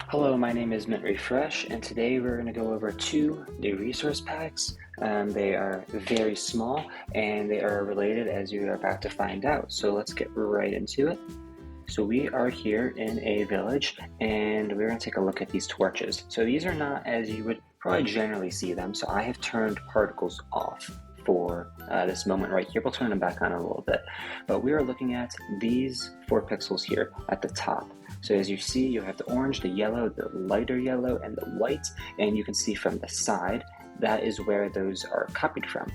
Hello, my name is Mint Refresh, and today we're going to go over two new resource packs. They are very small, and they are related as you are about to find out. So let's get right into it. So we are here in a village, and we're going to take a look at these torches. So these are not as you would probably generally see them, so I have turned particles off for this moment right here. We'll turn them back on in a little bit. But we are looking at these 4 pixels here at the top. So as you see, you have the orange, the yellow, the lighter yellow, and the white, and you can see from the side, that is where those are copied from.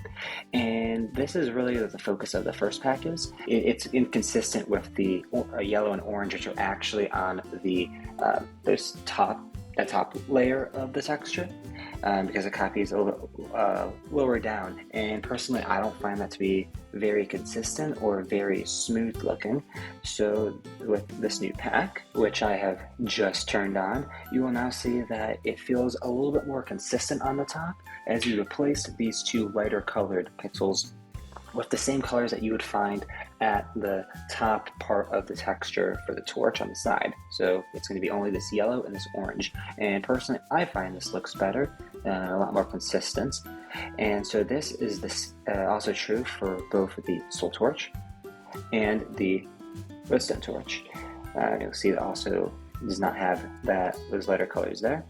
And this is really the focus of the first pack is. It's inconsistent with the yellow and orange, which are actually on the that top layer of the texture, because the copy is a little lower down. And personally, I don't find that to be very consistent or very smooth looking. So with this new pack, which I have just turned on, you will now see that it feels a little bit more consistent on the top as you replace these 2 lighter colored pixels with the same colors that you would find at the top part of the texture for the torch on the side. So it's going to be only this yellow and this orange. And personally, I find this looks better, a lot more consistent. And so this is also true for both the soul torch and the redstone torch. You'll see it also does not have those lighter colors there.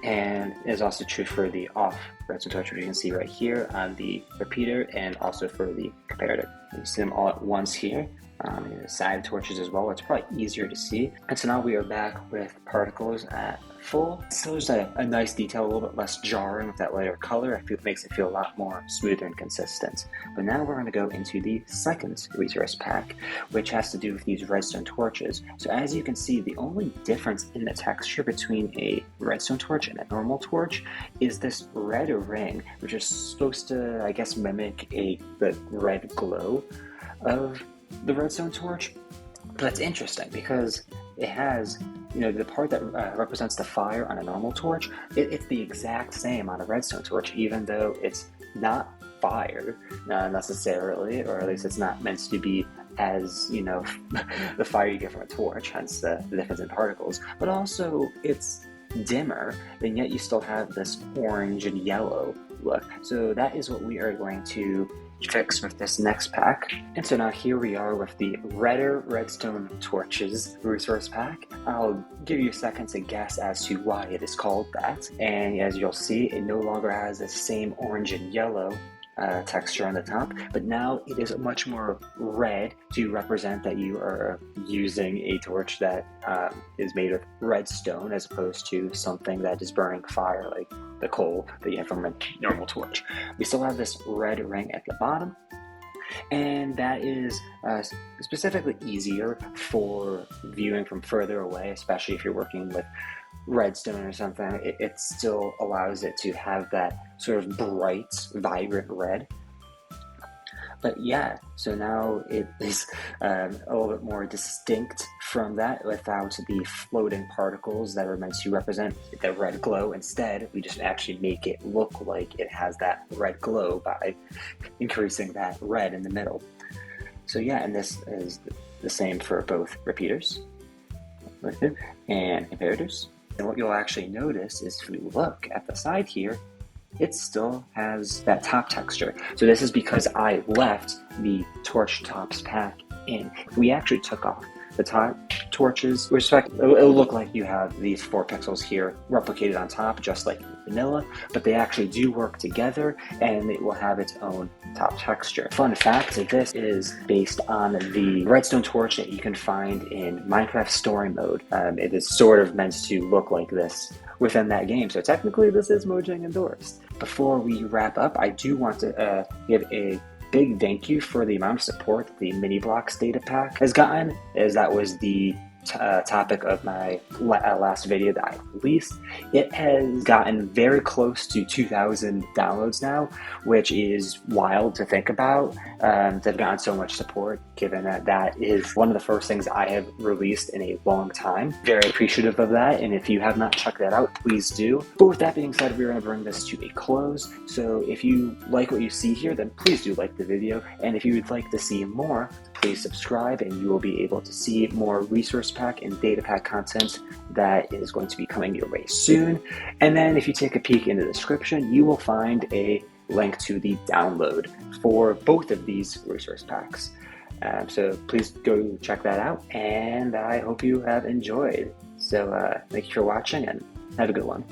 And it is also true for the off redstone torch, which you can see right here on the repeater, and also for the comparator. You see them all at once here. And the side torches as well. It's probably easier to see. And so now we are back with particles at full. So there's a nice detail, a little bit less jarring with that lighter color. It makes it feel a lot more smoother and consistent. But now we're going to go into the second resource pack, which has to do with these redstone torches. So as you can see, the only difference in the texture between a redstone torch and a normal torch is this red ring, which is supposed to, I guess, mimic the red glow of the redstone torch. But that's interesting because it has, the part that represents the fire on a normal torch, it's the exact same on a redstone torch, even though it's not fire necessarily, or at least it's not meant to be as, the fire you get from a torch, hence the difference in particles. But also it's dimmer, and yet you still have this orange and yellow look. So that is what we are going to fix with this next pack. And so now here we are with the redder redstone torches resource pack. I'll give you a second to guess as to why it is called that. And as you'll see, it no longer has the same orange and yellow texture on the top, but now it is much more red to represent that you are using a torch that is made of redstone as opposed to something that is burning fire like the coal that you have from a normal torch. We still have this red ring at the bottom, and that is specifically easier for viewing from further away, especially if you're working with redstone or something. It still allows it to have that sort of bright, vibrant red. But yeah, so now it is a little bit more distinct from that without the floating particles that are meant to represent the red glow. Instead, we just actually make it look like it has that red glow by increasing that red in the middle. So yeah, and this is the same for both repeaters and comparators. And what you'll actually notice is if we look at the side here, it still has that top texture. So this is because I left the torch tops pack in. If we actually took off the top torches, it'll look like you have these 4 pixels here replicated on top, just like vanilla, but they actually do work together and it will have its own top texture. Fun fact, this is based on the redstone torch that you can find in Minecraft story mode. It is sort of meant to look like this within that game, so technically this is Mojang endorsed. Before we wrap up, I do want to give a big thank you for the amount of support that the mini blocks data pack has gotten, as that was the topic of my last video that I released. It has gotten very close to 2,000 downloads now, which is wild to think about. They've gotten so much support, given that that is one of the first things I have released in a long time. Very appreciative of that, and if you have not checked that out, please do. But with that being said, we're going to bring this to a close. So if you like what you see here, then please do like the video, and if you would like to see more, please subscribe and you will be able to see more resource resource pack and data pack content that is going to be coming your way soon. And then if you take a peek in the description, you will find a link to the download for both of these resource packs. So please go check that out, and I hope you have enjoyed. So thank you for watching, and have a good one.